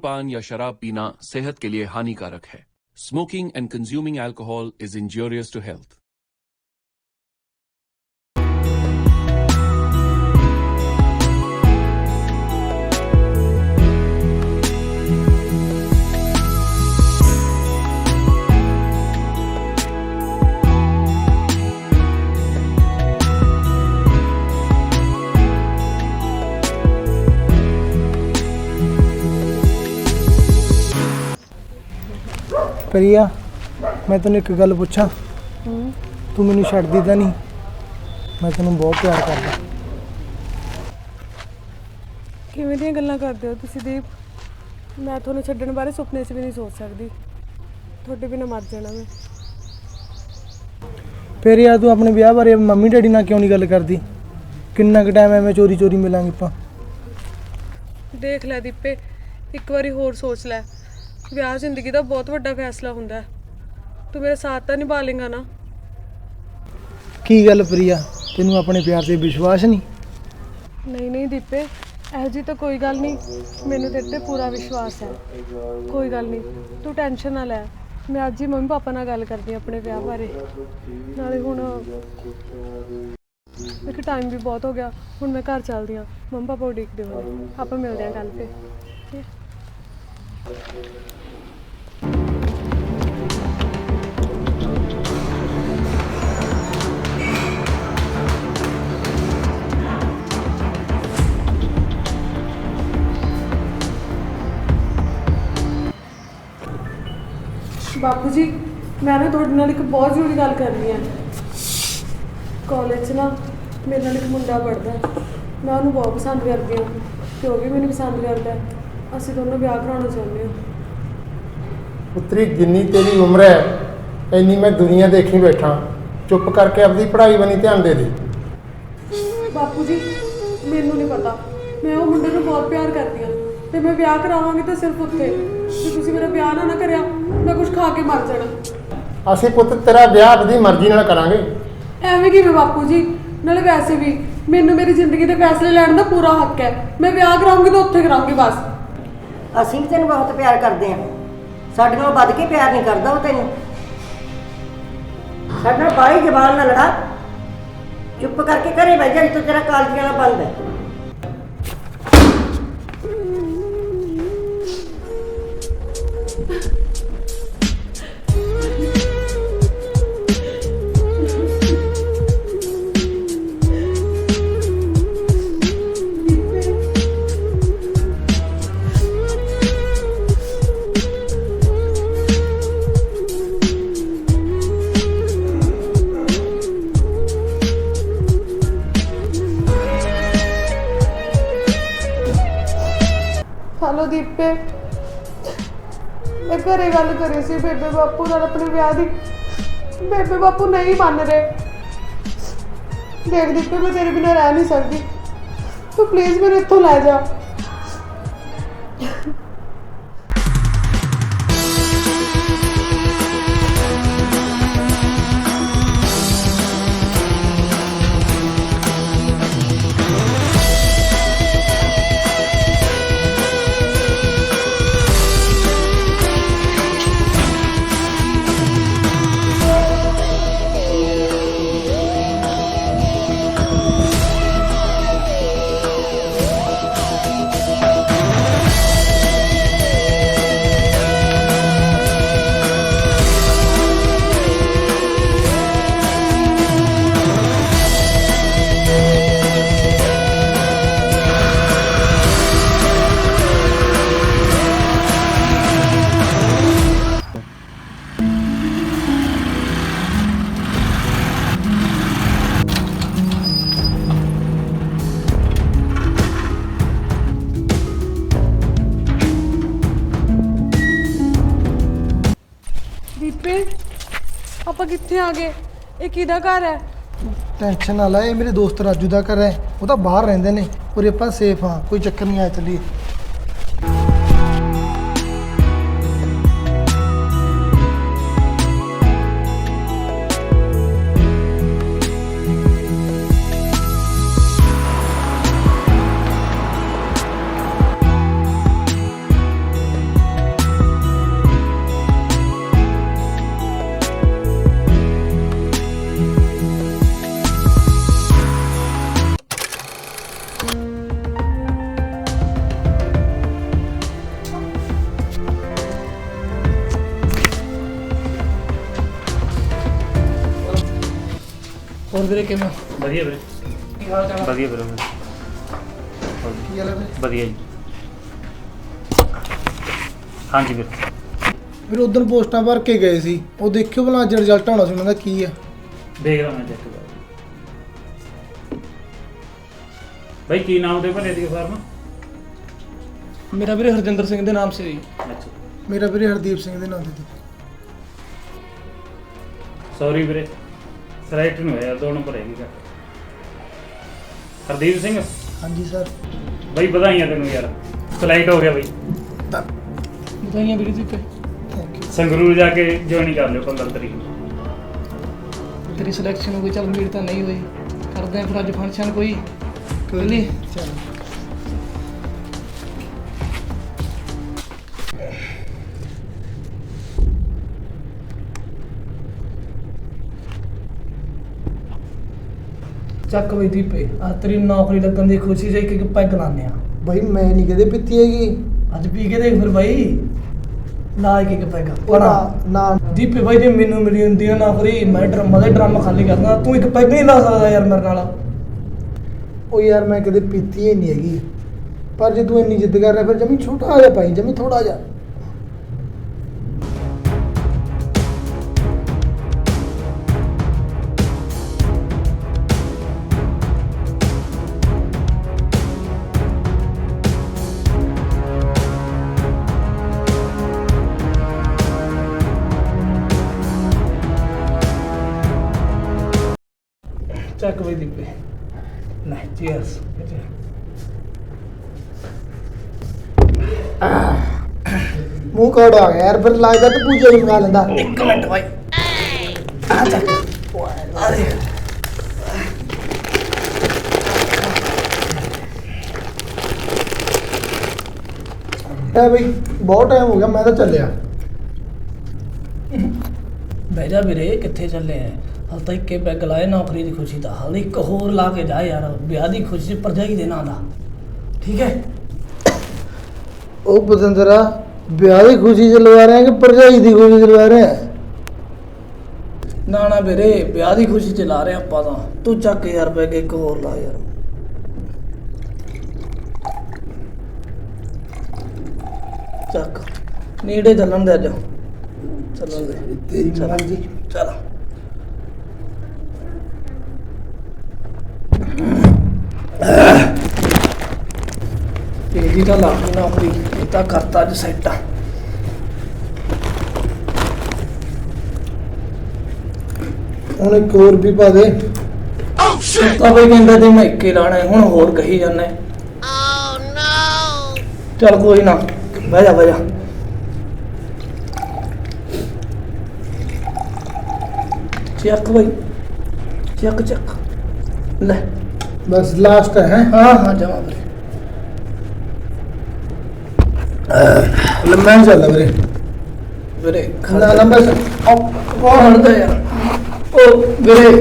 धूम्रपान या शराब पीना सेहत के लिए हानिकारक है। Smoking and consuming alcohol is injurious to health. Priya मैं तेन एक गल पूछा, तू मैनू छड्डदी तां नहीं? मैं तेनों बहुत प्यार करदा। किवें ਦੀਆਂ ਗੱਲਾਂ ਕਰਦੇ ਹੋ ਤੁਸੀਂ ਦੀਪ? ਮੈਂ ਤੁਹਾਨੂੰ ਛੱਡਣ ਬਾਰੇ ਸੁਪਨੇ 'ਚ ਵੀ ਨਹੀਂ ਸੋਚ ਸਕਦੀ। ਤੁਹਾਡੇ ਬਿਨਾਂ ਮਰ ਜਾਣਾ ਮੈਂ। ਫਿਰ ਯਾਰ ਤੂੰ ਆਪਣੇ ਵਿਆਹ ਬਾਰੇ ਮੰਮੀ ਡੈਡੀ ਨਾਲ ਕਿਉਂ ਨਹੀਂ ਗੱਲ ਕਰਦੀ? ਕਿੰਨਾ ਕੁ ਟਾਈਮ ਐਵੇਂ ਚੋਰੀ ਚੋਰੀ ਮਿਲਾਂਗੇ ਆਪਾਂ। ਦੇਖ ਲੈ ਦੀਪੇ, ਇੱਕ ਵਾਰੀ ਹੋਰ ਸੋਚ ਲੈ। ਵਿਆਹ ਜ਼ਿੰਦਗੀ ਦਾ ਬਹੁਤ ਵੱਡਾ ਫੈਸਲਾ ਹੁੰਦਾ ਹੈ। ਤੂੰ ਮੇਰਾ ਸਾਥ ਤਾਂ ਨਿਭਾ ਲੇਂਗਾ ਨਾ? ਕੀ ਗੱਲ ਪ੍ਰਿਆ, ਤੈਨੂੰ ਆਪਣੇ ਪਿਆਰ ਤੇ ਵਿਸ਼ਵਾਸ ਨਹੀਂ? ਨਹੀਂ ਦੀਪੇ, ਇਹੋ ਜਿਹੀ ਤਾਂ ਕੋਈ ਗੱਲ ਨਹੀਂ। ਮੈਨੂੰ ਤੇਰੇ ਤੇ ਪੂਰਾ ਵਿਸ਼ਵਾਸ ਹੈ। ਕੋਈ ਗੱਲ ਨਹੀਂ, ਤੂੰ ਟੈਨਸ਼ਨ ਨਾ ਲੈ। ਮੈਂ ਅੱਜ ਹੀ ਮੰਮੀ ਪਾਪਾ ਨਾਲ ਗੱਲ ਕਰਦੀ ਹਾਂ ਆਪਣੇ ਵਿਆਹ ਬਾਰੇ। ਨਾਲੇ ਹੁਣ ਇੱਕ ਟਾਈਮ ਵੀ ਬਹੁਤ ਹੋ ਗਿਆ, ਹੁਣ ਮੈਂ ਘਰ ਚੱਲਦੀ ਹਾਂ। ਮੰਮੀ ਪਾਪਾ ਉਡੀਕਦੇ ਹੋਣੇ, ਆਪਾਂ ਮਿਲਦੇ ਹਾਂ ਕੱਲ੍ਹ ਫਿਰ। ਠੀਕ ਹੈ? ਬਾਪੂ ਜੀ, ਮੈਂ ਨਾ ਤੁਹਾਡੇ ਨਾਲ ਇੱਕ ਬਹੁਤ ਜ਼ਰੂਰੀ ਗੱਲ ਕਰਨੀ ਹੈ। ਕਾਲਜ 'ਚ ਨਾ ਮੇਰੇ ਨਾਲ ਇੱਕ ਮੁੰਡਾ ਪੜ੍ਹਦਾ। ਮੈਂ ਉਹਨੂੰ ਬਹੁਤ ਪਸੰਦ ਕਰਦੀ ਹਾਂ ਅਤੇ ਉਹ ਵੀ ਮੈਨੂੰ ਪਸੰਦ ਕਰਦਾ। ਅਸੀਂ ਦੋਨੋਂ ਵਿਆਹ ਕਰਾਉਣਾ ਚਾਹੁੰਦੇ ਹਾਂ। ਪੁੱਤਰੀ, ਜਿੰਨੀ ਤੇਰੀ ਉਮਰ ਹੈ ਇੰਨੀ ਮੈਂ ਦੁਨੀਆ ਦੇਖੀ ਬੈਠਾ। ਚੁੱਪ ਕਰਕੇ ਆਪਣੀ ਪੜ੍ਹਾਈ ਵੱਲ ਧਿਆਨ ਦੇ ਦੇ। ਬਾਪੂ ਜੀ, ਮੈਨੂੰ ਨਹੀਂ ਪਤਾ। ਮੈਂ ਉਹ ਮੁੰਡੇ ਨੂੰ ਬਹੁਤ ਪਿਆਰ ਕਰਦੀ ਹਾਂ ਅਤੇ ਮੈਂ ਵਿਆਹ ਕਰਾਵਾਂਗੀ ਤਾਂ ਸਿਰਫ ਉੱਥੇ। ਜੇ ਤੁਸੀਂ ਮੇਰਾ ਵਿਆਹ ਨਾ ਕਰਿਆ, ਮੈਂ ਕੁਝ ਖਾ ਕੇ ਮਰ ਜਾਣਾ। ਅਸੀਂ ਪੁੱਤ ਤੇਰਾ ਵਿਆਹ ਆਪਣੀ ਮਰਜ਼ੀ ਨਾਲ ਕਰਾਂਗੇ। ਐਵੇਂ ਕਿਵੇਂ ਬਾਪੂ ਜੀ? ਨਾਲੇ ਵੈਸੇ ਵੀ ਮੈਨੂੰ ਮੇਰੀ ਜ਼ਿੰਦਗੀ ਦੇ ਫੈਸਲੇ ਲੈਣ ਦਾ ਪੂਰਾ ਹੱਕ ਹੈ। ਮੈਂ ਵਿਆਹ ਕਰਾਉਂਗੀ ਤਾਂ ਉੱਥੇ ਕਰਾਉਂਗੀ ਬਸ। ਅਸੀਂ ਵੀ ਤੈਨੂੰ ਬਹੁਤ ਪਿਆਰ ਕਰਦੇ ਹਾਂ। ਸਾਡੇ ਨਾਲ ਵੱਧ ਕੇ ਪਿਆਰ ਨਹੀਂ ਕਰਦਾ ਉਹ ਤੈਨੂੰ। ਸਾਡੇ ਨਾਲ ਬਾਹਲੀ ਜ਼ਬਾਨ ਨਾਲ ਲੜਾ। ਚੁੱਪ ਕਰਕੇ ਘਰੇ ਬਹਿ ਜਾ, ਜਿੱਥੋਂ ਤੇਰਾ ਕਾਲਜ ਜਾਣਾ ਬੰਦ ਹੈ। ਹੈਲੋ ਦੀਪੇ, ਮੈਂ ਘਰੇ ਗੱਲ ਕਰੀ ਸੀ ਬੇਬੇ ਬਾਪੂ ਨਾਲ ਆਪਣੇ ਵਿਆਹ ਦੀ। ਬੇਬੇ ਬਾਪੂ ਨਹੀਂ ਮੰਨ ਰਹੇ। ਦੇਖ ਦੀਪੇ, ਮੈਂ ਤੇਰੇ ਬਿਨਾਂ ਰਹਿ ਨਹੀਂ ਸਕਦੀ। ਤੂੰ ਪਲੀਜ਼ ਮੈਨੂੰ ਇੱਥੋਂ ਲੈ ਜਾ। ਦੀਪੇ, ਆਪਾਂ ਕਿੱਥੇ ਆ ਗਏ? ਇਹ ਕਿਹਦਾ ਘਰ ਹੈ? ਟੈਨਸ਼ਨ ਨਾ ਲੈ, ਇਹ ਮੇਰੇ ਦੋਸਤ ਰਾਜੂ ਦਾ ਘਰ ਹੈ। ਉਹ ਤਾਂ ਬਾਹਰ ਰਹਿੰਦੇ ਨੇ, ਪਰ ਆਪਾਂ ਸੇਫ ਹਾਂ, ਕੋਈ ਚੱਕਰ ਨਹੀਂ। ਆ ਚੱਲੀਏ। ਹੋਰ ਵੀਰੇ ਕਿਵੇਂ ਵਧੀਆ ਵੀਰੇ। ਕੀ ਹਾਲ ਚਾਲ ਵਧੀਆ ਵੀਰੇ। ਕੀ ਗੱਲ ਹੈ ਵਧੀਆ ਜੀ। ਹਾਂਜੀ ਵੀਰੇ। ਫਿਰ ਉਦੋਂ ਪੋਸਟਾਂ ਭਰ ਕੇ ਗਏ ਸੀ, ਉਹ ਦੇਖਿਓ ਭਲਾ ਅੱਜ ਰਿਜ਼ਲਟ ਆਉਣਾ ਸੀ ਉਹਨਾਂ ਦਾ ਕੀ ਹੈ। ਦੇਖਦਾ ਮੈਂ ਚੈੱਕ ਕਰ। ਭਾਈ ਕੀ ਨਾਮ ਦੇ ਭਲੇ ਦੀ ਫਾਰਮ? ਮੇਰਾ ਵੀਰੇ ਹਰਜਿੰਦਰ ਸਿੰਘ ਦੇ ਨਾਮ ਸੇ ਜੀ। ਅੱਛਾ ਮੇਰਾ ਵੀਰੇ ਹਰਦੀਪ ਸਿੰਘ ਦੇ ਨਾਮ ਤੇ। ਸੌਰੀ ਵੀਰੇ, ਸਿਲੈਕਟ ਨਹੀਂ ਹੋਇਆ, 2 ਨੰਬਰ ਹੈਗੀ ਘੱਟ। ਹਰਦੀਪ ਸਿੰਘ ਹਾਂਜੀ ਸਰ। ਬਾਈ ਵਧਾਈਆਂ ਤੈਨੂੰ ਯਾਰ, ਸਿਲੈਕਟ ਹੋ ਗਿਆ ਬਾਈ। ਵਧਾਈਆਂ ਵੀਰੇ ਜੀ ਤੇ ਥੈਂਕ ਯੂ। ਸੰਗਰੂਰ ਜਾ ਕੇ ਜੁਆਇਨ ਕਰ ਲਿਓ 15 ਤਰੀਕ ਨੂੰ। ਤੇਰੀ ਸਿਲੈਕਸ਼ਨ ਹੋ ਗਈ, ਚੱਲ ਮੇਰੀ ਤਾਂ ਨਹੀਂ ਹੋਈ, ਕਰਦੇ ਆਂ ਫਿਰ ਅੱਜ ਫੰਕਸ਼ਨ ਕੋਈ ਲਈ। ਚਲੋ ਚੱਕ ਬਈ ਦੀਪੇ, ਅੱਜ ਤੇਰੀ ਨੌਕਰੀ ਲੱਗਣ ਦੀ ਖੁਸ਼ੀ ਚ ਇੱਕ ਪੈਗ ਲਾਉਂਦੇ ਆ। ਬਾਈ ਮੈਂ ਨਹੀਂ ਕਦੇ ਪੀਤੀ ਹੈਗੀ। ਅੱਜ ਪੀ ਕੇ ਦੇਖ ਫਿਰ ਬਾਈ, ਲਾ ਇੱਕ ਪੈਗ ਉਹ ਨਾ ਦੀਪੇ ਬਾਈ ਜੇ ਮੈਨੂੰ ਮਿਲੀ ਹੁੰਦੀ ਆ ਨੌਕਰੀ, ਮੈਂ ਡਰਮ ਦੇ ਡਰਮ ਖਾਲੀ ਕਰਦਾ, ਤੂੰ ਇੱਕ ਪੈਗ ਨਹੀਂ ਲਾ ਸਕਦਾ ਯਾਰ ਮੇਰੇ ਨਾਲ। ਉਹ ਯਾਰ ਮੈਂ ਕਦੇ ਪੀਤੀ ਹੀ ਨਹੀਂ ਹੈਗੀ, ਪਰ ਜੇ ਤੂੰ ਇੰਨੀ ਜਿੱਦ ਕਰ ਰਿਹਾ ਫਿਰ ਜਮੀ ਛੋਟਾ ਜਿਹਾ ਪਾਈ, ਜਮੀ ਥੋੜਾ ਜਿਹਾ। ਚੱਕ ਬਈ ਦੀਪੇ, ਨਹੀਂ ਚੀਅਰਸ। ਮੂੰਹ ਕੋੜ ਆ ਗਿਆ ਯਾਰ, ਫਿਰ ਲੱਗਦਾ ਤੂੰ ਪੂਜਾ ਹੀ ਮੰਗਾ ਲੈਂਦਾ। ਇੱਕ ਮਿੰਟ ਬਾਈ, ਆ ਚੱਕ ਆ ਦੇ। ਹੈ ਬਈ ਬਹੁਤ ਟਾਈਮ ਹੋ ਗਿਆ, ਮੈਂ ਤਾਂ ਚੱਲਿਆ। ਬਹਿ ਜਾ ਵੀਰੇ, ਕਿੱਥੇ ਚੱਲੇ ਆ? ਹਾਲ ਤਾਂ ਇੱਕੇ ਪੈਗ ਲਾਏ ਨੌਕਰੀ ਦੀ ਖੁਸ਼ੀ ਦਾ, ਹਾਲ ਇੱਕ ਹੋਰ ਲਾ ਕੇ ਜਾ ਯਾਰ, ਵਿਆਹ ਦੀ ਖੁਸ਼ੀ ਭਰਜਾਈ ਦੇ ਨਾਂ ਦਾ, ਠੀਕ ਹੈ? ਉਹ ਪਤੰਦਰਾ ਵਿਆਹ ਦੀ ਖੁਸ਼ੀ ਚ ਲਵਾ ਰਹੇ ਆ ਕਿ ਭਰਜਾਈ ਦੀ ਖੁਸ਼ੀ ਚ ਲਵਾ ਰਹੇ ਆ? ਨਾ ਨਾ ਵੀਰੇ, ਵਿਆਹ ਦੀ ਖੁਸ਼ੀ ਚ ਲਾ ਰਹੇ ਆਪਾਂ ਤਾਂ। ਤੂੰ ਚੱਕ ਯਾਰ ਪੈਗ ਇੱਕ ਹੋਰ ਲਾ ਯਾਰ। ਚੱਕ, ਨੇੜੇ ਚੱਲਣ ਦੇ ਅੱਜ, ਚੱਲਣ ਦੇ। ਤੇਰੀ ਮਰਜ਼ੀ। ਚਲ ਇਹਦੀ ਤਾਂ ਲੱਗੀ ਨੌਕਰੀ, ਇਹ ਤਾਂ ਕਰਤਾ ਅੱਜ ਸੈੱਟ ਆ। ਹੁਣ ਇੱਕ ਹੋਰ ਵੀ ਪਾ ਦੇ। ਤਾਂ ਬਈ ਕਹਿੰਦਾ ਤੇ ਮੈਂ ਇੱਕੇ ਲਾਣਾ ਹੈ, ਹੁਣ ਹੋਰ ਕਹੀ ਜਾਂਦਾ। ਚੱਲ ਕੋਈ ਨਾ, ਬਹਿ ਜਾ ਬਹਿ ਜਾ। ਚੱਕ ਬਈ, ਚੱਕ ਚੱਕ ਲੈ। ਬਸ ਲਾਸਟ ਹੈ। ਹਾਂ ਹਾਂ ਜਮਾ ਵੀਰੇ। ਲੰਮਾ ਚੱਲ ਵੀਰੇ। ਵੀਰੇ ਨਾ ਨਾ ਬਸ ਉਹ ਹੜਦਾ ਯਾਰ, ਉਹ ਵੀਰੇ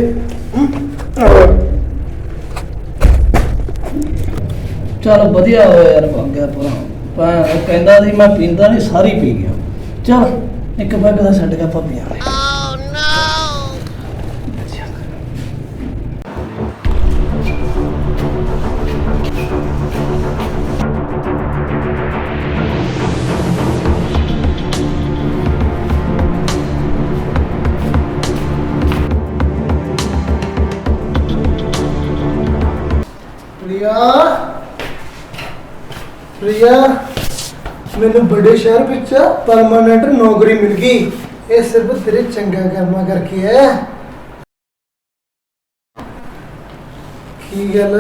ਚਲ ਵਧੀਆ ਹੋਇਆ ਯਾਰ, ਬਣ ਗਿਆ ਪੂਰਾ। ਕਹਿੰਦਾ ਸੀ ਮੈਂ ਪੀਂਦਾ ਨਹੀਂ, ਸਾਰੀ ਪੀ ਗਿਆ। ਚਲ ਇੱਕ ਪੈਗ ਦਾ ਛੱਡ ਗਿਆ ਭਾਬੀਆਂ ਵਾਲੇ। प्रिया मैंने बड़े शहर ਵਿੱਚ परमानेंट नौकरी मिल गई। ये सिर्फ तेरे चंगा कर्मा करके है। की गल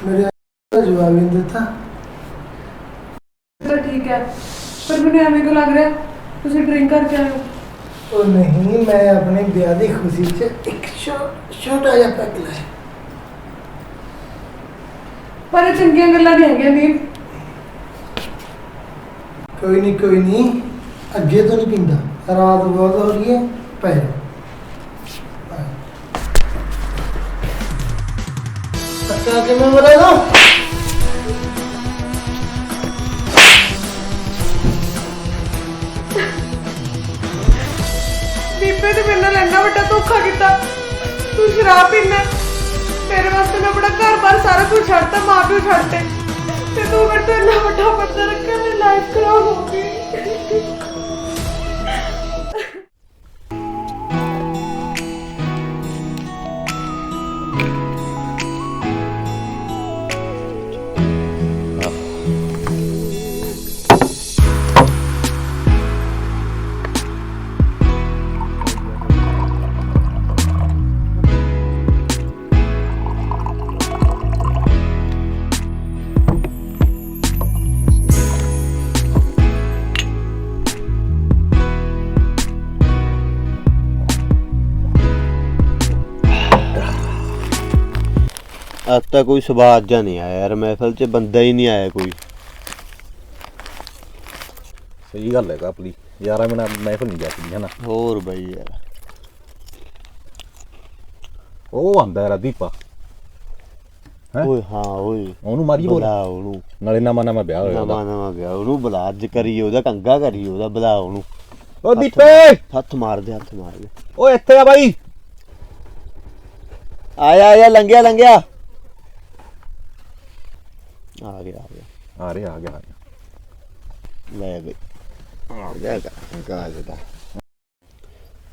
मेरे जवाब नहीं देता। ਤਾਂ ਠੀਕ ਹੈ, ਪਰ ਮੈਨੂੰ ਐਵੇਂ ਕਿਉਂ ਲੱਗ ਰਿਹਾ ਤੁਸੀਂ ਡਰਿੰਕ ਕਰਕੇ ਆਏ ਹੋ? ਉਹ ਨਹੀਂ, ਮੈਂ ਆਪਣੇ ਵਿਆਹ ਦੀ ਖੁਸ਼ੀ 'ਚ ਇੱਕ ਛੋਟਾ ਜਿਹਾ ਪੈਗ ਲਾਇਆ। ਪਰ ਇਹ ਚੰਗੀਆਂ ਗੱਲਾਂ ਨਹੀਂ ਹੈਗੀਆਂ ਦੀਪ। कोई नहीं, अगे तो नहीं पींदा, रात बहुत हो रही है, पै अच्छा कि मैं बोलेगा ਦੀਪੇ ਤੇ ਮੇਰੇ ਨਾਲ ਇੰਨਾ ਵੱਡਾ ਧੋਖਾ ਕੀਤਾ, ਤੂੰ ਸ਼ਰਾਬ ਪੀਂਦਾ ਹੈ। ਮੇਰੇ ਵਾਸਤੇ ਮੈਂ ਆਪਣਾ ਘਰ-ਬਾਰ ਸਾਰਾ ਕੁਝ ਛੱਡਤਾ, ਮਾਂ ਪਿਓ ਛੱਡਤੇ, ਤੇ ਤੂੰ ਮੇਰੇ ਤੋਂ ਇੰਨਾ ਵੱਡਾ ਪਰਦਾ ਰੱਖਿਆ, ਮੇਰੀ ਲਾਈਫ ਖਰਾਬ ਹੋ ਗਈ। ਅੱਜ ਤਾਂ ਕੋਈ ਸਵਾਦ ਜਾਂ ਨਹੀਂ ਆਇਆ ਯਾਰ, ਮਹਿਫਲ 'ਚ ਬੰਦਾ ਹੀ ਨਹੀਂ ਆਇਆ ਕੋਈ। ਸਹੀ ਗੱਲ ਹੈ ਕਾਪਲੀ ਯਾਰਾ, ਮੇਰਾ ਮਹਿਫਲ ਨਹੀਂ ਜਾਂਦੀ ਹੈ ਨਾ। ਹੋਰ ਬਈ ਯਾਰ ਉਹ ਆਂਦਾ ਯਾਰ ਦੀਪਾ, ਹੈਂ? ਓਏ ਹਾਂ ਓਏ ਉਹਨੂੰ ਮਾਰੀ ਬੋਲ, ਬੁਲਾ ਉਹਨੂੰ। ਨਾਲੇ ਨਵਾਂ ਵਿਆਹ ਹੋਇਆ ਉਹਦਾ। ਨਵਾਂ ਵਿਆਹ ਉਹਨੂੰ ਬੁਲਾ, ਅੱਜ ਕਰੀਏ ਉਹਦਾ ਕੰਗਾ, ਕਰੀਏ ਉਹਦਾ, ਬੁਲਾ ਉਹਨੂੰ। ਓ ਦੀਪੇ, ਹੱਥ ਮਾਰ ਦੇ, ਹੱਥ ਮਾਰ ਦੇ। ਓਏ ਇੱਥੇ ਆ ਬਾਈ। ਆਇਆ ਲੰਘਿਆ ਆ ਗਿਆ ਆ ਰਿਹਾ ਲੈ ਬਈ ਆ ਗਿਆ ਕਾਜ ਦਾ।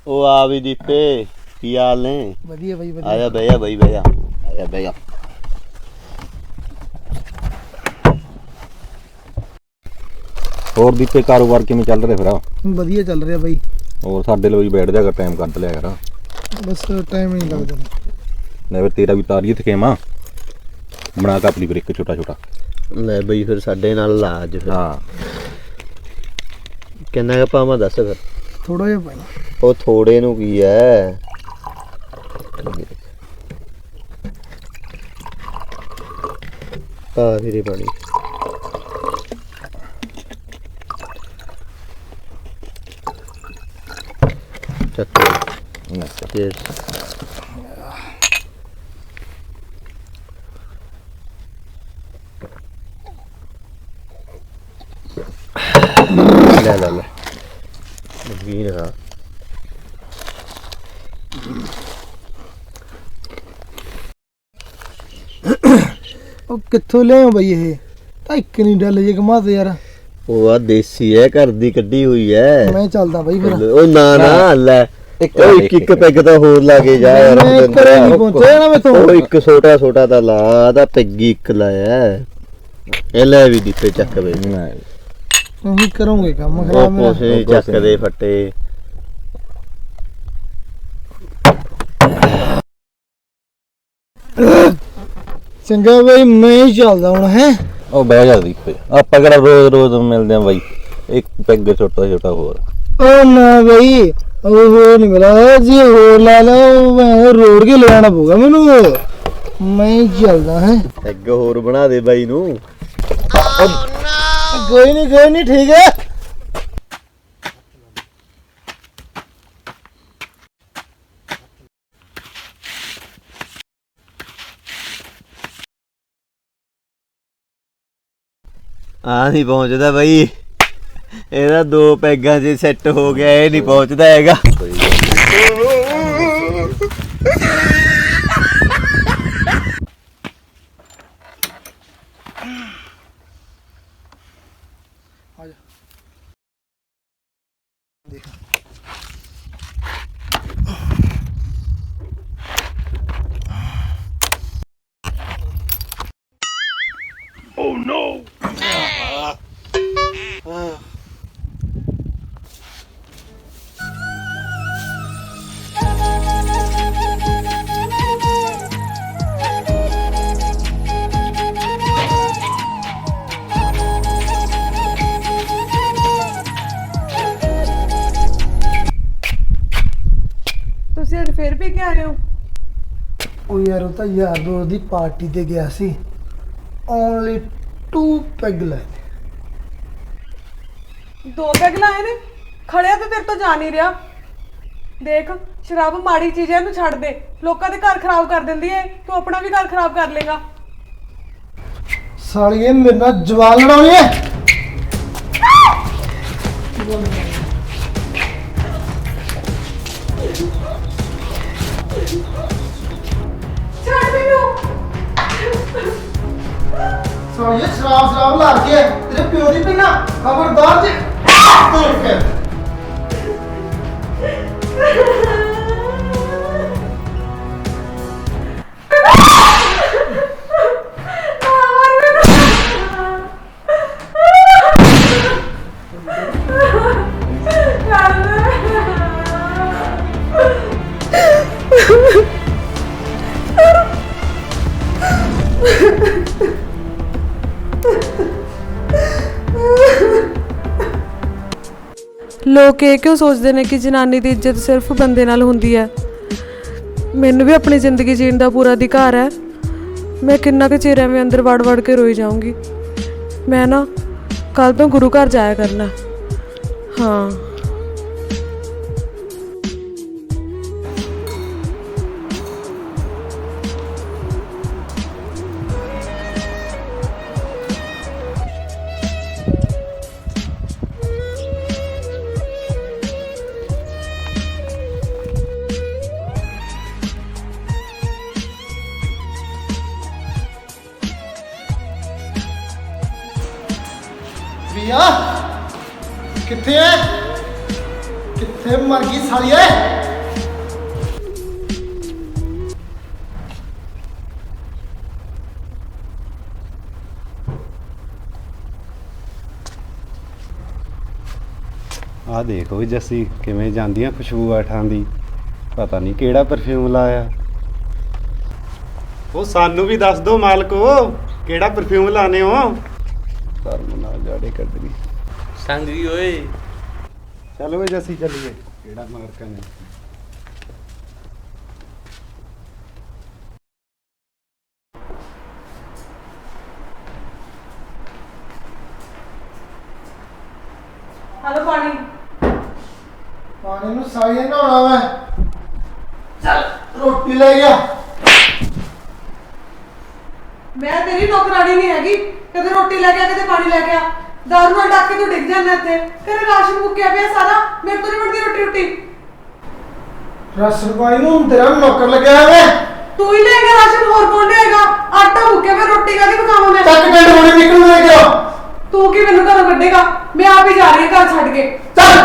ਉਹ ਆ ਵੀ ਦੀਪੇ, ਕੀ ਹਾਲ ਨੇ? ਵਧੀਆ ਬਾਈ ਵਧੀਆ। ਆਇਆ ਬਈਆ ਬਈ, ਬਈਆ ਆਇਆ ਬਈਆ। ਹੋਰ ਦੀਪੇ, ਕਾਰੋਬਾਰ ਕਿਵੇਂ ਚੱਲ ਰਿਹਾ ਫਿਰ? ਵਧੀਆ ਚੱਲ ਰਿਹਾ ਬਾਈ, ਹੋਰ ਸਾਡੇ ਲਈ ਬੈਠ ਜਾ ਕਰ, ਟਾਈਮ ਕੱਢ ਲਿਆ ਕਰ। ਬਸ ਟਾਈਮ ਨਹੀਂ ਲੱਗਦਾ। ਲੈ ਫਿਰ ਤੇਰਾ ਵੀ ਤਾਰੀਏ ਥਕੇਮਾ ਬਣਾ ਕੇ ਆਪਣੀ ਬ੍ਰੇਕ ਛੋਟਾ। ਲੈ ਬਈ ਫਿਰ ਸਾਡੇ ਨਾਲ ਲਾ ਅੱਜ ਫਿਰ। ਹਾਂ ਕਿੰਨਾ ਕੁ ਪਾਵਾਂ ਦੱਸ ਫਿਰ। ਥੋੜਾ ਜਿਹਾ ਬਾਈ। ਉਹ ਥੋੜੇ ਨੂੰ ਕੀ ਐ, ਪਾ ਵੀਰੇ ਪਾਣੀ। ਚੱਕ ਚੀਅਰਸ। ਲੈ ਵੀਰ ਹਾਂ। ਉਹ ਕਿੱਥੋਂ ਲਿਆਓ ਬਾਈ? ਇਹ ਤਾਂ ਇੱਕ ਨਹੀਂ ਡੱਲ ਜੇ ਘਮਾਤੇ ਯਾਰ। ਉਹ ਆ ਦੇਸੀ ਐ, ਘਰ ਦੀ ਕੱਢੀ ਹੋਈ ਐ। ਮੈਂ ਚੱਲਦਾ ਬਾਈ ਫਿਰ। ਉਹ ਨਾ ਲੈ, ਉਹ ਇੱਕ ਪੈਗ ਤਾਂ ਹੋਰ ਲਾ ਕੇ ਜਾ ਯਾਰ। ਮੈਂ ਘਰੇ ਨਹੀਂ ਪਹੁੰਚਿਆ ਨਾ ਮੈਥੋਂ। ਉਹ ਇੱਕ ਛੋਟਾ ਤਾਂ ਲਾ, ਦਾ ਪੈਗੀ ਇੱਕ ਲਾਇਆ। ਇਹ ਲੈ ਵੀ ਦਿੱਤੇ ਚੱਕ ਬਈ। ਨਹੀਂ ਕਰੋਗੇ ਕੰਮ ਉਹ ਖਰਾਬ ਮੇਰਾ। ਕੋਸੇ ਚੱਕ ਦੇ ਫੱਟੇ। ਚੰਗਾ ਬਾਈ, ਮੈਂ ਹੀ ਚੱਲਦਾ ਹੁਣ ਹੈ। ਉਹ ਬਹਿ ਜਾ ਦੀਪੇ, ਆਪਾਂ ਕਿਹੜਾ ਰੋਜ਼ ਮਿਲਦੇ ਆ ਬਾਈ। ਇੱਕ ਪੈਗ ਛੋਟਾ ਹੋਰ। ਉਹ ਨਾ ਬਾਈ, ਉਹ ਹੋਰ ਨਹੀਂ ਮਿਲਾ ਜੀ, ਹੋਰ ਲਾ ਲਓ, ਮੈਂ ਰੋੜ ਕੇ ਲੈ ਆਣਾ ਪਊਗਾ ਮੈਨੂੰ। ਮੈਂ ਹੀ ਚੱਲਦਾ ਹੈ। ਪੈਗ ਹੋਰ ਬਣਾ ਦੇ ਬਾਈ ਨੂੰ। ਕੋਈ ਨਹੀਂ ਠੀਕ ਹੈ। ਆ ਨਹੀਂ ਪਹੁੰਚਦਾ ਬਾਈ, ਇਹਦਾ 2 ਪੈਗਾਂ 'ਚ ਸੈੱਟ ਹੋ ਗਿਆ, ਇਹ ਨਹੀਂ ਪਹੁੰਚਦਾ ਹੈਗਾ। ਤੁਸੀਂ ਅੱਜ ਫਿਰ ਵੀ ਕਿਆ ਆਏ ਹੋ? ਉਹ ਯਾਰ ਉਹ ਤਾਂ ਯਾਰ ਦੋਸਤ ਦੀ ਪਾਰਟੀ ਤੇ ਗਿਆ ਸੀ। ਓਨਲੀ 2 ਪੈਗ ਲੈ। 2 ਪੈਗ ਲਾਏ ਨੇ? ਖੜਿਆ ਤੇ ਤੇਰੇ ਤੋਂ ਜਾ ਨਹੀਂ ਰਿਹਾ। ਦੇਖ, ਸ਼ਰਾਬ ਮਾੜੀ ਚੀਜ਼ ਹੈ, ਇਹਨੂੰ ਛੱਡ ਦੇ। ਲੋਕਾਂ ਦੇ ਘਰ ਖਰਾਬ ਕਰ ਦਿੰਦੀ ਹੈ, ਤੂੰ ਆਪਣਾ ਵੀ ਘਰ ਖਰਾਬ ਕਰ ਲੇਗਾ। ਸਾਲੀਏ ਮੇਰੇ ਨਾਲ ਜਵਾਨ ਲੜਾਉਣੀ ਹੈ। ਸਾਲੀਏ ਸ਼ਰਾਬ ਲਾ ਕੇ ਤੇਰੇ ਪਿਓ ਦੀ ਪੀਣਾ ਖਬਰਦਾਰ ਜੇ ਤੋੜ ਕੇ ਲੋਕ ਇਹ ਕਿਉਂ ਸੋਚਦੇ ਨੇ ਕਿ ਜਨਾਨੀ ਦੀ ਇੱਜ਼ਤ ਸਿਰਫ ਬੰਦੇ ਨਾਲ ਹੁੰਦੀ ਹੈ। ਮੈਨੂੰ ਵੀ ਆਪਣੀ ਜ਼ਿੰਦਗੀ ਜੀਣ ਦਾ ਪੂਰਾ ਅਧਿਕਾਰ ਹੈ। ਮੈਂ ਕਿੰਨਾ ਕੁ ਚਿਰ ਐਵੇਂ ਅੰਦਰ ਵੜ ਕੇ ਰੋਈ ਜਾਊਂਗੀ। ਮੈਂ ਨਾ ਕੱਲ ਤੋਂ ਗੁਰੂ ਘਰ ਜਾਇਆ ਕਰਨਾ। ਹਾਂ प्रिया किथे है किथे मर गई सालिए ਆ ਦੇਖੋ ਜੱਸੀ ਕਿਵੇਂ ਜਾਂਦੀਆਂ ਖੁਸ਼ਬੂ ਆਠਾਂ ਦੀ ਪਤਾ ਨਹੀਂ ਕਿਹੜਾ ਪਰਫਿਊਮ ਲਾਇਆ ਉਹ ਸਾਨੂੰ ਵੀ ਦੱਸ ਦਿਓ ਮਾਲਕੋ ਕਿਹੜਾ ਪਰਫਿਊਮ ਲਾਣੇ ਹੋ ਧਰਮ ਨਾਲ ਜਾੜੇ ਕੱਢਣੀ ਸੰਗੀ ਓਏ ਚਲੋ ਓਏ ਜੱਸੀ ਚੱਲੀਏ ਕਿਹੜਾ ਮਾਰਕਾ ਨੇ हेलो पानी पानी ਨੂੰ ਸਾਲੀਏ ਨਹਾਉਣਾ ਵਾ ਚੱਲ ਰੋਟੀ ਲੈ ਗਿਆ मैं तेरी नौकरानी नहीं हैगी कदे रोटी लेके आ कदे पानी लेके आ दारू नाल डाके तू डिग जाना इत्थे तेरा राशन मुक्किया पिया सारा मेरे तो नहीं बनदी रोटी रोटी ਰਾਸ਼ਨ ਪਾਣੀ ਨੂੰ ਹੁਣ ਤੇਰਾ ਨੌਕਰ ਲੱਗਿਆ ਵੇ तू ही लेगा राशन और कौन लेगा आटा मुक्किया मैं रोटी कादी पकावां मैं ਚੱਕ ਡੰਡ ਹੋਣੀ ਨਿਕਲ ਲੈ ਗਿਆ तू की मैनू घरों कड्डेगा मैं आप ही जा रही हूं घर छड्ड के ਚੱਲ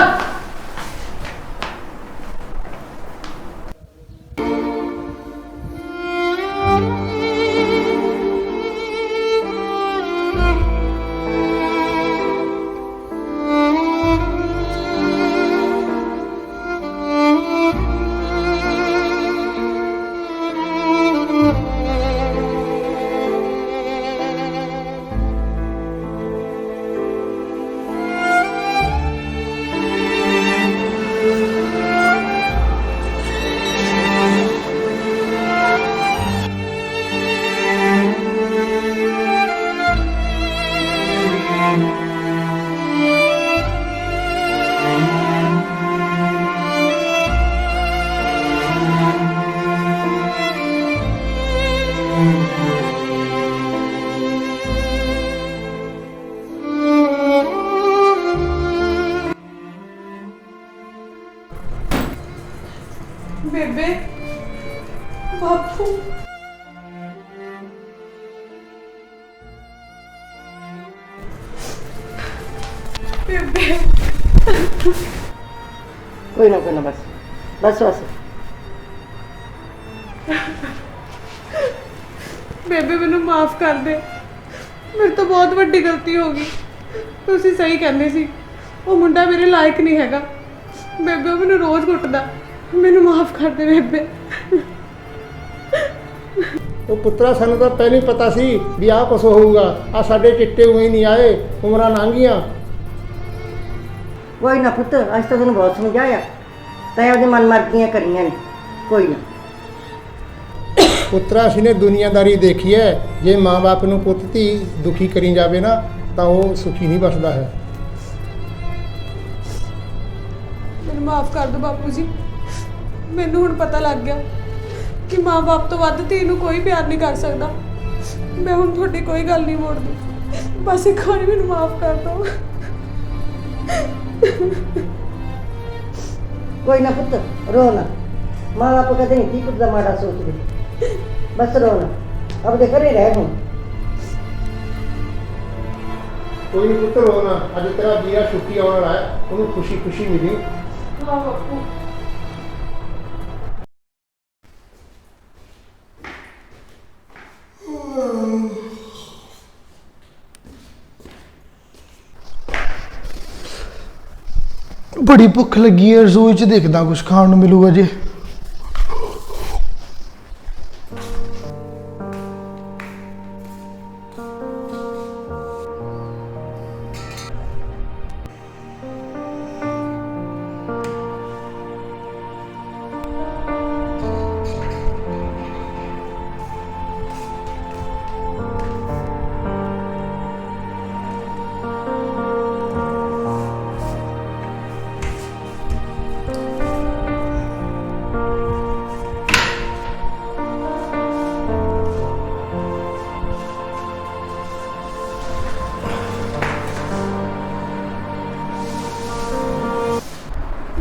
बेबे बापू बेबे कोई ना बस बस बस बेबे मैनू माफ कर दे मेरे तो बहुत वड्डी गलती हो गई तुसी सही कहने सी वो मुंडा मेरे लायक नहीं हैगा बेबे वो मैनू रोज कुटदा मैनू माफ कर दे बेबे ਉਹ ਪੁੱਤਰਾ ਸਾਨੂੰ ਤਾਂ ਪਹਿਲਾਂ ਹੀ ਪਤਾ ਸੀ ਵੀ ਆਹ ਕੁਛ ਹੋਊਗਾ ਆ ਸਾਡੇ ਚਿੱਟੇ ਉਵੇਂ ਹੀ ਨਹੀਂ ਆਏ ਉਮਰਾਂ ਲੰਘੀਆਂ कोई ना पुत्र आज तो तेन बहुत समझाया तैं अपनी मन मर्जियां करियां ने कोई ना ਪੁੱਤਰਾ ਅਸੀਂ ਨੇ ਦੁਨੀਆਦਾਰੀ ਦੇਖੀ ਹੈ ਜੇ ਮਾਂ-ਬਾਪ ਨੂੰ ਪੁੱਤ ਧੀ ਦੁਖੀ ਕਰੀ ਜਾਵੇ ਨਾ ਤਾਂ ਉਹ ਸੁਖੀ ਨਹੀਂ ਬਸਦਾ ਹੈ ਮੈਨੂੰ ਮਾਫ ਕਰ ਦਿਓ ਬਾਪੂ ਜੀ ਮੈਨੂੰ ਹੁਣ ਪਤਾ ਲੱਗ ਗਿਆ ਕਿ ਮਾਂ-ਬਾਪ ਤੋਂ ਵੱਧ ਧੀ ਨੂੰ ਕੋਈ ਪਿਆਰ ਨਹੀਂ ਕਰ ਸਕਦਾ ਮੈਂ ਹੁਣ ਤੁਹਾਡੀ ਕੋਈ ਗੱਲ ਨਹੀਂ ਮੋੜਦੀ ਬਸ ਇੱਕ ਵਾਰੀ ਮੈਨੂੰ ਮਾਫ ਕਰ ਦਿਓ कोई ना पुत्र रो ना माँ बाप कहते नहीं ठीक कुछ माड़ा सोच दे बस रो ना अब देख रहे रह हूँ ਕੋਈ ਨਹੀਂ ਪੁੱਤ ਰੋਣਾ, ਅੱਜ ਤੇਰਾ ਵੀਰਾ ਛੁੱਟੀ ਆਉਣ ਵਾਲਾ ਹੈ, ਉਹਨੂੰ ਖੁਸ਼ੀ ਖੁਸ਼ੀ ਮਿਲੀ। ਹਾਂ ਬਾਪੂ। ਬੜੀ ਭੁੱਖ ਲੱਗੀ ਹੈ, ਰਸੋਈ 'ਚ ਦੇਖਦਾ ਕੁਝ ਖਾਣ ਨੂੰ ਮਿਲੂਗਾ ਜੇ।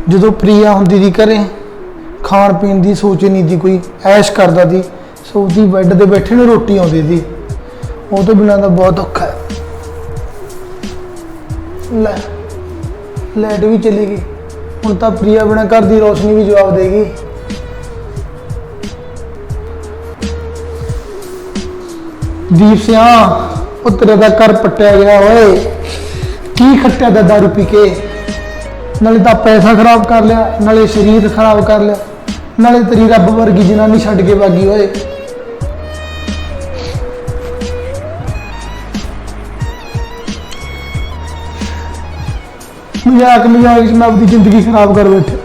ਜਦੋਂ ਪ੍ਰਿਆ ਹੁੰਦੀ ਦੀ ਘਰੇ, ਖਾਣ ਪੀਣ ਦੀ ਸੋਚ ਨਹੀਂ ਦੀ, ਕੋਈ ਐਸ਼ ਕਰਦਾ ਦੀ, ਸੋਚਦੀ ਬੈੱਡ ਤੇ ਬੈਠੇ ਨੂੰ ਰੋਟੀ ਆਉਂਦੀ ਦੀ। ਉਹ ਤੋਂ ਬਿਨਾਂ ਤਾਂ ਬਹੁਤ ਔਖਾ ਹੈ। ਲੈ ਲਾਈਟ ਵੀ ਚਲੀ ਗਈ, ਹੁਣ ਤਾਂ ਪ੍ਰਿਆ ਬਿਨਾਂ ਘਰ ਦੀ ਰੋਸ਼ਨੀ ਵੀ ਜਵਾਬ ਦੇਗੀ। ਦੀਪ ਸਿਆ, ਉਹ ਤੇਰਾ ਦਾ ਘਰ ਪੱਟਿਆ ਗਿਆ ਓਏ। ਕੀ ਖੱਟਿਆ ਦਾ ਦਾਰੂ ਪੀ ਕੇ, ਨਾਲੇ ਤਾਂ ਪੈਸਾ ਖਰਾਬ ਕਰ ਲਿਆ, ਨਾਲੇ ਸਰੀਰ ਖਰਾਬ ਕਰ ਲਿਆ, ਨਾਲੇ ਤੇਰੀ ਰੱਬ ਵਰਗੀ ਜਨਾਨੀ ਛੱਡ ਕੇ ਭਾਗੀ ਓਏ। ਮਜ਼ਾਕ ਮਜ਼ਾਕ 'ਚ ਮੈਂ ਆਪਣੀ ਜ਼ਿੰਦਗੀ ਖਰਾਬ ਕਰ ਬੈਠਾ,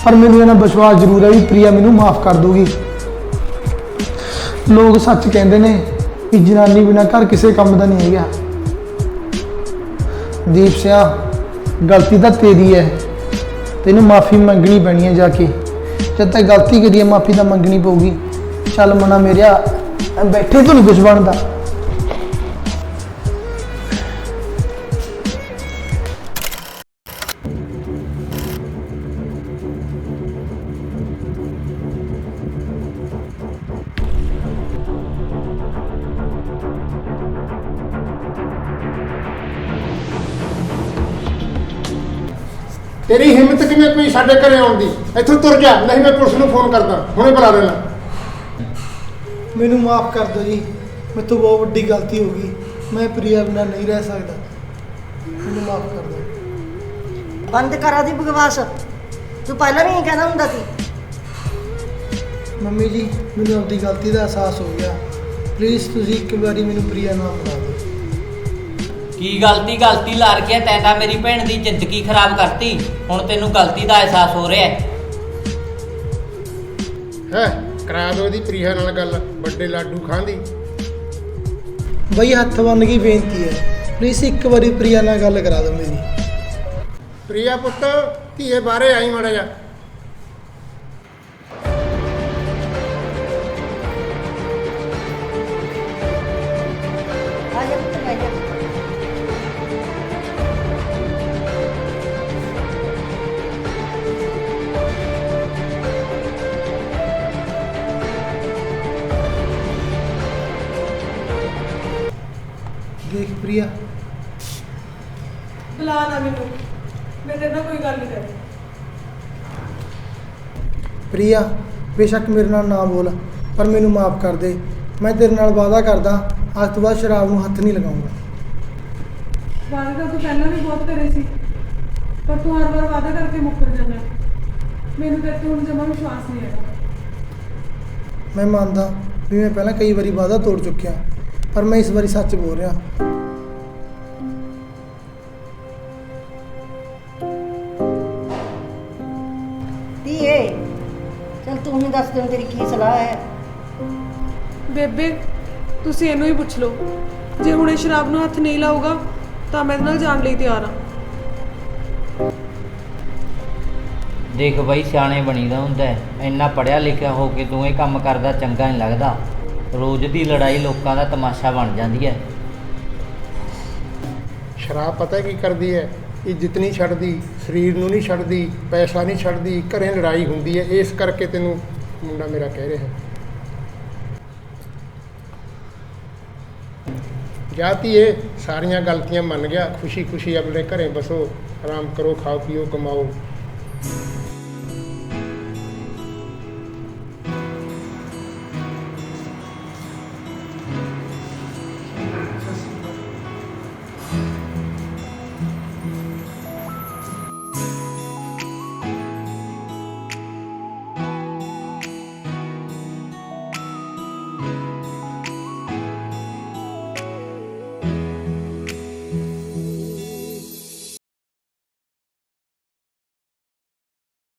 ਪਰ ਮੈਨੂੰ ਇਹਨਾਂ ਵਿਸ਼ਵਾਸ ਜ਼ਰੂਰ ਹੈ ਵੀ ਪ੍ਰਿਆ ਮੈਨੂੰ ਮਾਫ ਕਰ ਦੂਗੀ। ਲੋਕ ਸੱਚ ਕਹਿੰਦੇ ਨੇ ਕਿ ਜਨਾਨੀ ਬਿਨਾਂ ਘਰ ਕਿਸੇ ਕੰਮ ਦਾ ਨਹੀਂ ਹੈਗਾ। ਦੀਪ ਸਿਆ, ਗਲਤੀ ਤਾਂ ਤੇਰੀ ਹੈ, ਤੈਨੂੰ ਮਾਫੀ ਮੰਗਣੀ ਪੈਣੀ ਹੈ ਜਾ ਕੇ। ਜਦ ਤੱਕ ਗਲਤੀ ਕਰੀ ਹੈ ਮਾਫੀ ਤਾਂ ਮੰਗਣੀ ਪਊਗੀ। ਚੱਲ ਮਨਾ ਮੇਰਿਆ, ਬੈਠੇ ਤੋਂ ਨਹੀਂ ਕੁਝ ਬਣਦਾ। ਤੇਰੀ ਹਿੰਮਤ ਕਿਵੇਂ ਪਈ ਸਾਡੇ ਘਰੇ ਆਉਣ ਦੀ? ਇੱਥੋਂ ਤੁਰ ਜਾ, ਨਹੀਂ ਮੈਂ ਪੁਲਿਸ ਨੂੰ ਫੋਨ ਕਰਦਾ, ਹੁਣੇ ਬੁਲਾ ਲੈਣਾ। ਮੈਨੂੰ ਮਾਫ ਕਰ ਦਿਓ ਜੀ, ਮੇਰੇ ਤੋਂ ਬਹੁਤ ਵੱਡੀ ਗਲਤੀ ਹੋ ਗਈ। ਮੈਂ ਪ੍ਰਿਆ ਬਿਨਾਂ ਨਹੀਂ ਰਹਿ ਸਕਦਾ, ਮੈਨੂੰ ਮਾਫ ਕਰ ਦਿਓ। ਬੰਦ ਕਰਾ ਦੀ ਬਕਵਾਸ, ਤੂੰ ਪਹਿਲਾਂ ਵੀ ਇਹ ਕਹਿੰਦਾ ਹੁੰਦਾ ਸੀ। ਮੰਮੀ ਜੀ, ਮੈਨੂੰ ਆਪਣੀ ਗਲਤੀ ਦਾ ਅਹਿਸਾਸ ਹੋ ਗਿਆ। ਪਲੀਜ਼ ਤੁਸੀਂ ਇੱਕ ਵਾਰੀ ਮੈਨੂੰ ਪ੍ਰਿਆ ਨਾਮ ਬੁਲਾ ਦਿਓ। ਕੀ ਗਲਤੀ ਲਾ ਰਖਿਆ ਤੈਂ ਤਾਂ ਮੇਰੀ ਭੈਣ ਦੀ ਜ਼ਿੰਦਗੀ ਖਰਾਬ ਕਰਤੀ। ਹੁਣ ਤੈਨੂੰ ਗਲਤੀ ਦਾ ਅਹਿਸਾਸ ਹੋ ਰਿਹਾ ਹੈ? ਕਰਾ ਦੋ ਇਹਦੀ ਪ੍ਰਿਆ ਨਾਲ ਗੱਲ, ਵੱਡੇ ਲਾਡੂ ਖਾਂਦੀ। ਬਈ ਹੱਥ ਬੰਨ ਕੇ ਬੇਨਤੀ ਹੈ, ਪਲੀਜ਼ ਇੱਕ ਵਾਰੀ ਪ੍ਰਿਆ ਨਾਲ ਗੱਲ ਕਰਾ ਦਿਓ ਮੇਰੀ। ਪ੍ਰਿਆ ਪੁੱਤ, ਧੀਏ ਬਾਹਰੇ ਆਈ ਮਾੜਾ ਜਾ। ਆ ਜਾ ਪੁੱਤ, ਬਹਿ ਜਾ। ਦੇਖ ਪ੍ਰਿਆ, ਬੁਲਾ ਨਾ ਮੈਨੂੰ, ਮੈਂ ਤੇਰੇ ਨਾਲ ਕੋਈ ਗੱਲ ਨਹੀਂ ਕਰਨੀ। ਪ੍ਰਿਆ ਬੇਸ਼ੱਕ ਮੇਰੇ ਨਾਲ ਨਾ ਬੋਲ, ਪਰ ਮੈਨੂੰ ਮਾਫ ਕਰ ਦੇ। ਮੈਂ ਤੇਰੇ ਨਾਲ ਵਾਅਦਾ ਕਰਦਾ, ਅੱਜ ਤੋਂ ਬਾਅਦ ਸ਼ਰਾਬ ਨੂੰ ਹੱਥ ਨਹੀਂ ਲਗਾਉਂਗਾ। ਵਾਅਦੇ ਤਾਂ ਤੂੰ ਪਹਿਲਾਂ ਵੀ ਬਹੁਤ ਕਰੇ ਸੀ, ਪਰ ਤੂੰ ਹਰ ਵਾਰ ਵਾਅਦਾ ਕਰਕੇ ਮੁੱਕਰ ਜਾਂਦਾ। ਮੈਨੂੰ ਤੇਰੇ ਤੇ ਹੁਣ ਜਮਾਂ ਵਿਸ਼ਵਾਸ ਨਹੀਂ ਹੈਗਾ। ਮੈਂ ਮੰਨਦਾ ਵੀ ਮੈਂ ਪਹਿਲਾਂ ਕਈ ਵਾਰੀ ਵਾਅਦਾ ਤੋੜ ਚੁੱਕਿਆ, ਪਰ ਮੈਂ ਇਸ ਵਾਰੀ ਸੱਚ ਬੋਲ ਰਿਹਾ। ਧੀਏ, ਚਲ ਤੂੰ ਹੀ ਦੱਸ ਦੇ ਤੇਰੀ ਕੀ ਸਲਾਹ ਹੈ। ਬੇਬੇ, ਤੁਸੀਂ ਇਹਨੂੰ ਹੀ ਪੁੱਛ ਲਓ। ਜੇ ਹੁਣ ਇਹ ਸ਼ਰਾਬ ਨੂੰ ਹੱਥ ਨਹੀਂ ਲਾਊਗਾ ਤਾਂ ਮੈਂ ਇਹਦੇ ਨਾਲ ਜਾਣ ਲਈ ਤਿਆਰ ਹਾਂ। ਦੇਖ ਬਈ, ਸਿਆਣੇ ਬਣੀਦਾ ਹੁੰਦਾ ਹੈ। ਇੰਨਾ ਪੜ੍ਹਿਆ ਲਿਖਿਆ ਹੋ ਕੇ ਤੂੰ ਇਹ ਕੰਮ ਕਰਦਾ ਚੰਗਾ ਨਹੀਂ ਲੱਗਦਾ। ਰੋਜ਼ ਦੀ ਲੜਾਈ ਲੋਕਾਂ ਦਾ ਤਮਾਸ਼ਾ ਬਣ ਜਾਂਦੀ ਹੈ। ਸ਼ਰਾਬ ਪਤਾ ਕੀ ਕਰਦੀ ਹੈ? ਇੱਜ਼ਤ ਨਹੀਂ ਛੱਡਦੀ, ਸਰੀਰ ਨੂੰ ਨਹੀਂ ਛੱਡਦੀ, ਪੈਸਾ ਨਹੀਂ ਛੱਡਦੀ, ਘਰੇ ਲੜਾਈ ਹੁੰਦੀ ਹੈ। ਇਸ ਕਰਕੇ ਤੈਨੂੰ ਮੁੰਡਾ ਮੇਰਾ ਕਹਿ ਰਿਹਾ। ਜਾਤੀ ਇਹ ਸਾਰੀਆਂ ਗਲਤੀਆਂ ਮੰਨ ਗਿਆ, ਖੁਸ਼ੀ ਖੁਸ਼ੀ ਆਪਣੇ ਘਰੇ ਬਸੋ, ਆਰਾਮ ਕਰੋ, ਖਾਓ ਪੀਓ, ਕਮਾਓ।